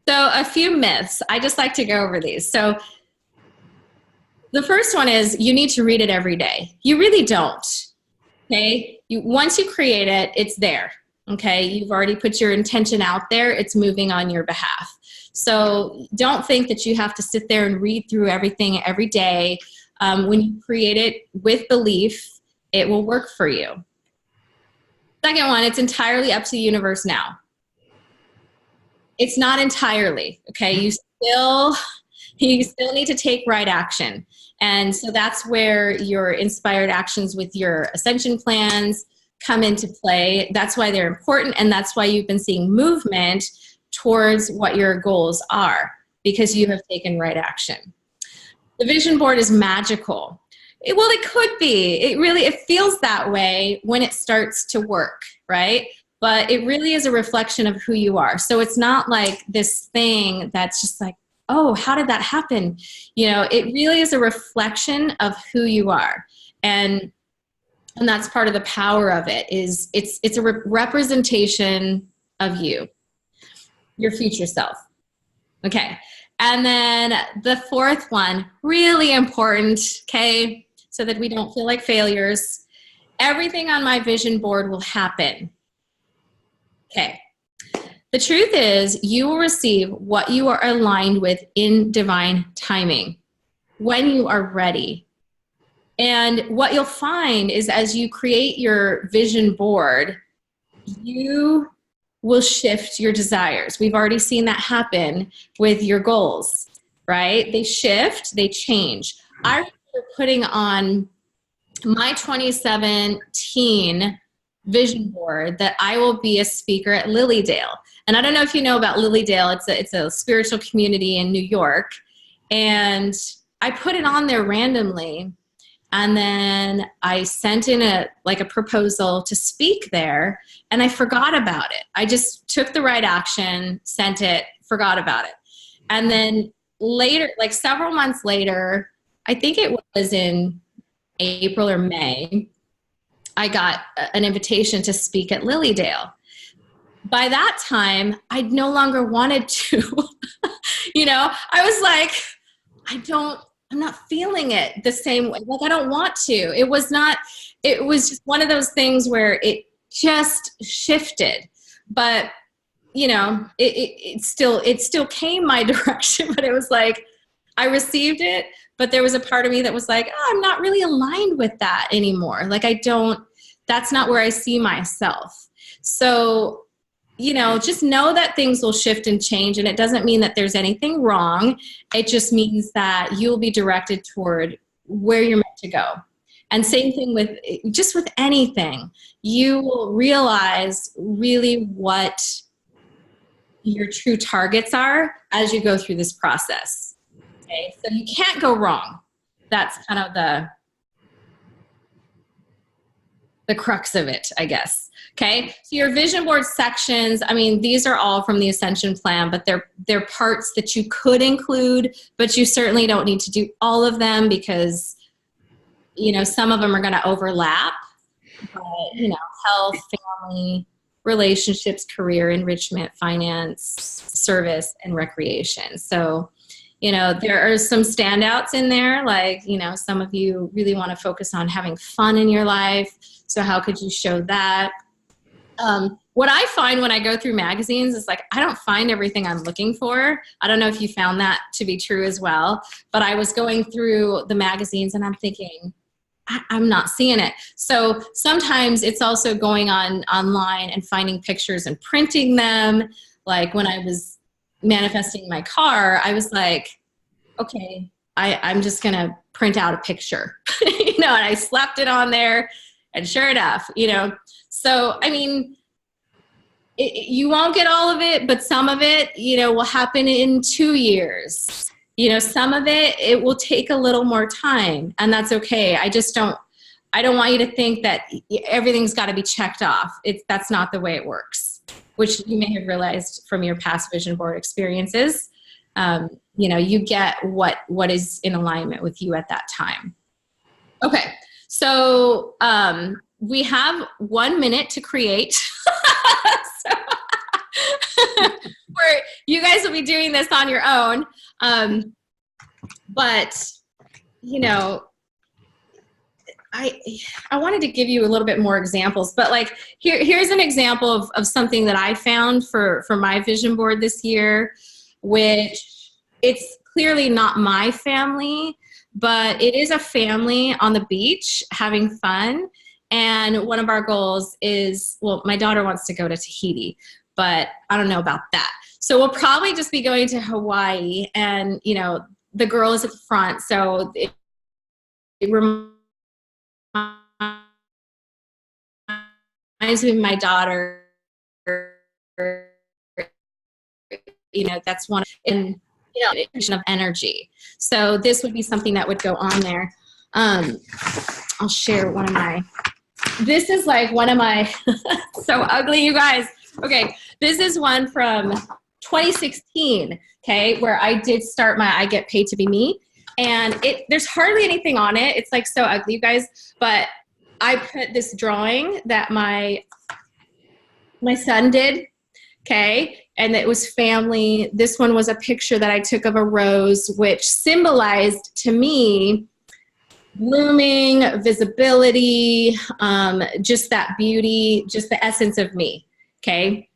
So a few myths. I just like to go over these. So the first one is you need to read it every day. You really don't, okay? Once you create it, it's there, okay? You've already put your intention out there. It's moving on your behalf. So don't think that you have to sit there and read through everything every day. When you create it with belief, it will work for you. Second one, it's entirely up to the universe now. It's not entirely, okay? You still need to take right action. And so that's where your inspired actions with your ascension plans come into play. That's why they're important, and that's why you've been seeing movement towards what your goals are, because you have taken right action. The vision board is magical. It could be. It feels that way when it starts to work, right? but it really is a reflection of who you are. So it's not like this thing that's just like, oh, how did that happen? You know, it really is a reflection of who you are. And that's part of the power of it, is it's a representation of you, your future self. Okay. And then the fourth one, really important, okay, so that we don't feel like failures. Everything on my vision board will happen. Okay. The truth is, you will receive what you are aligned with in divine timing when you are ready. And what you'll find is, as you create your vision board, you will shift your desires. We've already seen that happen with your goals, right? They shift, they change. I remember putting on my 2017 vision board that I will be a speaker at Lilydale. And I don't know if you know about Lilydale. It's a spiritual community in New York. And I put it on there randomly. And then I sent in a proposal to speak there, and I forgot about it. I just took the right action, sent it, forgot about it. And then later, like several months later, I think it was in April or May, I got an invitation to speak at Lilydale. By that time, I no longer wanted to. You know, I was like, I'm not feeling it the same way. Like, I don't want to. It was just one of those things where it just shifted. But, you know, it still came my direction, but it was like, I received it, but there was a part of me that was like, oh, I'm not really aligned with that anymore. Like, that's not where I see myself. So, you know, just know that things will shift and change, and it doesn't mean that there's anything wrong. It just means that you'll be directed toward where you're meant to go. And same thing with anything. You will realize really what your true targets are as you go through this process. Okay, so you can't go wrong. That's kind of the crux of it, I guess. Okay, so your vision board sections, I mean, these are all from the Ascension Plan, but they're parts that you could include, but you certainly don't need to do all of them, because, you know, some of them are going to overlap. But, you know, health, family, relationships, career, enrichment, finance, service, and recreation. So, you know, there are some standouts in there, like, you know, some of you really want to focus on having fun in your life. So how could you show that? What I find when I go through magazines is, like, I don't find everything I'm looking for. I don't know if you found that to be true as well, but I was going through the magazines and I'm thinking, I'm not seeing it. So sometimes it's also going online and finding pictures and printing them. Like when I was manifesting my car, I was like, okay, I'm just going to print out a picture, you know, and I slapped it on there, and sure enough, you know. So, I mean, you won't get all of it, but some of it, you know, will happen in 2 years. You know, some of it will take a little more time, and that's okay. I don't want you to think that everything's got to be checked off. That's not the way it works, which you may have realized from your past vision board experiences. You know, you get what is in alignment with you at that time. Okay. So, we have 1 minute to create. Where you guys will be doing this on your own. But, you know, I wanted to give you a little bit more examples, but like here's an example of something that I found for my vision board this year, which it's clearly not my family, but it is a family on the beach having fun. And one of our goals is, well, my daughter wants to go to Tahiti, but I don't know about that. So we'll probably just be going to Hawaii, and, you know, the girl is at the front. So it reminds me of my daughter, you know, that's one, and, you know, of energy. So this would be something that would go on there. I'll share one of my this is like one of my, so ugly, you guys. Okay, this is one from 2016, okay, where I did start my I Get Paid to Be Me. And there's hardly anything on it. It's like so ugly, you guys. But I put this drawing that my son did, okay? And it was family. This one was a picture that I took of a rose, which symbolized to me blooming, visibility, just that beauty, just the essence of me, okay?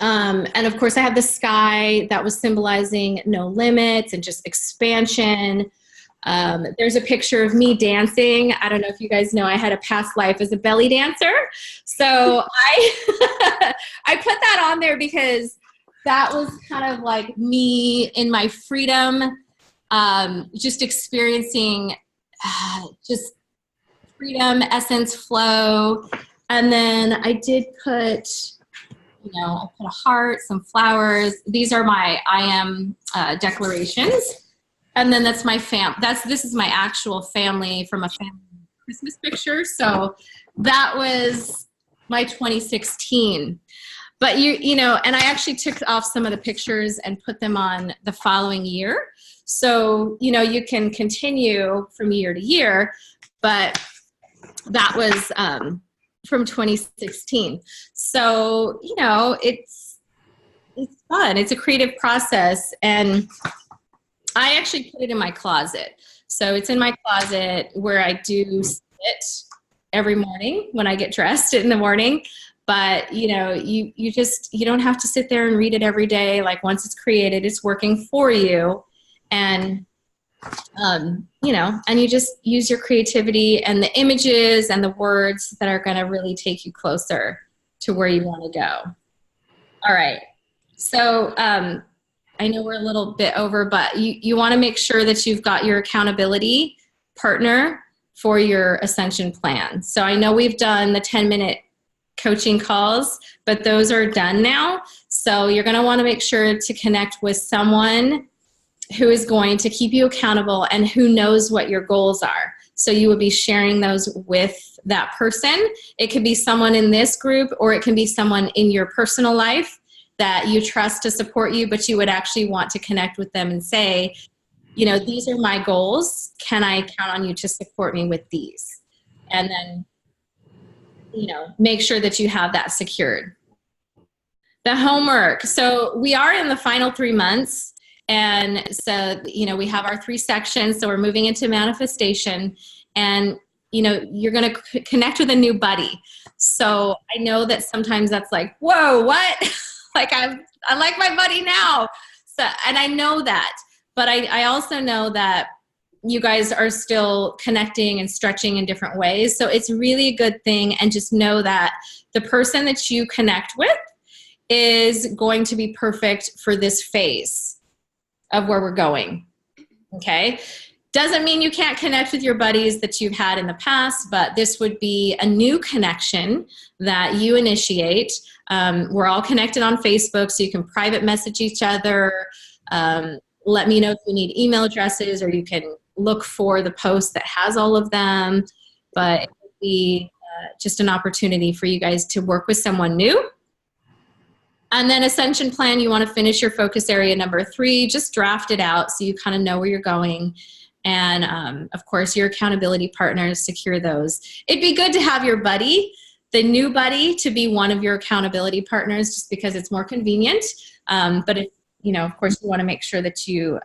And of course I have the sky that was symbolizing no limits and just expansion. There's a picture of me dancing. I don't know if you guys know, I had a past life as a belly dancer. So I put that on there because that was kind of like me in my freedom, just experiencing just freedom, essence, flow. And then I did put, I put a heart, some flowers. These are my I am declarations. And then that's my this is my actual family from a family Christmas picture. So that was my 2016. But and I actually took off some of the pictures and put them on the following year. So, you can continue from year to year, but that was from 2016. So, it's fun. It's a creative process. And I actually put it in my closet. So it's in my closet where I do sit every morning when I get dressed in the morning. But, you don't have to sit there and read it every day. Like once it's created, it's working for you. And, and you just use your creativity and the images and the words that are going to really take you closer to where you want to go. All right. So I know we're a little bit over, but you want to make sure that you've got your accountability partner for your ascension plan. So I know we've done the 10-minute coaching calls, but those are done now. So you're going to want to make sure to connect with someone who is going to keep you accountable and who knows what your goals are. So you would be sharing those with that person. It could be someone in this group, or it can be someone in your personal life that you trust to support you, but you would actually want to connect with them and say, these are my goals. Can I count on you to support me with these? And then, make sure that you have that secured. The homework. So we are in the final 3 months. And so, we have our 3 sections. So we're moving into manifestation, and, you're going to connect with a new buddy. So I know that sometimes that's like, whoa, what? Like I like my buddy now. So, and I know that, but I also know that you guys are still connecting and stretching in different ways. So it's really a good thing. And just know that the person that you connect with is going to be perfect for this phase of where we're going. Okay. Doesn't mean you can't connect with your buddies that you've had in the past, but this would be a new connection that you initiate. We're all connected on Facebook, so you can private message each other. Let me know if you need email addresses, or you can look for the post that has all of them. But it would be just an opportunity for you guys to work with someone new. And then Ascension Plan, you want to finish your focus area number 3, just draft it out so you kind of know where you're going. And of course, your accountability partners, secure those. It'd be good to have your buddy, the new buddy, to be one of your accountability partners, just because it's more convenient. But if, of course, you want to make sure that you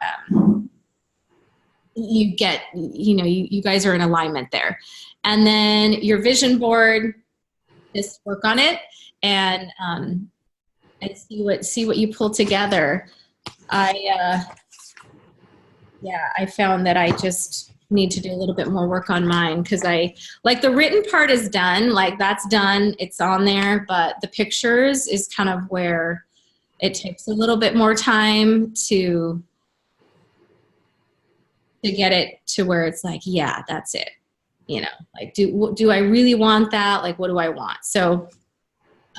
get, you guys are in alignment there. And then your vision board, just work on it and see what you pull together. I found that I just need to do a little bit more work on mine, because the written part is done, like that's done, it's on there, but the pictures is kind of where it takes a little bit more time to get it to where it's like, yeah, that's it. Like, do I really want that? Like, what do I want? So,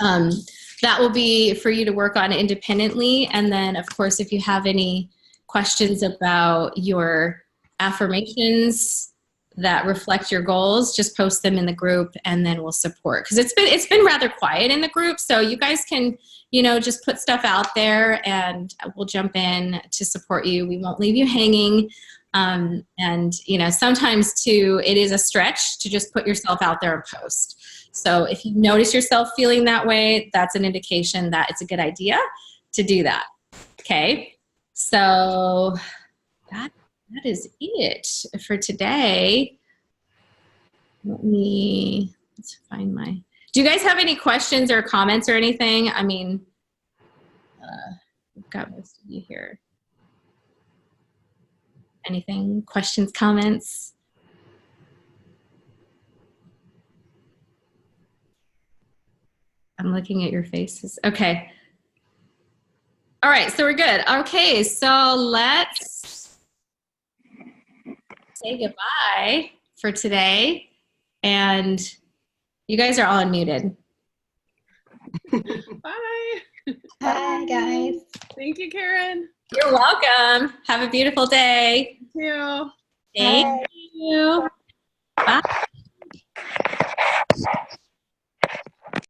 that will be for you to work on independently. And then, of course, if you have any questions about your affirmations that reflect your goals, just post them in the group and then we'll support. Because it's been rather quiet in the group. So you guys can, just put stuff out there and we'll jump in to support you. We won't leave you hanging. And sometimes too, it is a stretch to just put yourself out there and post. So if you notice yourself feeling that way, that's an indication that it's a good idea to do that. Okay. So that is it for today. Let's find do you guys have any questions or comments or anything? I mean, we've got most of you here. Anything? Questions, comments? I'm looking at your faces. Okay. All right, so we're good. Okay, so let's say goodbye for today. And you guys are all unmuted. Bye. Bye, guys. Thank you, Karen. You're welcome. Have a beautiful day. You too. Thank you. Bye.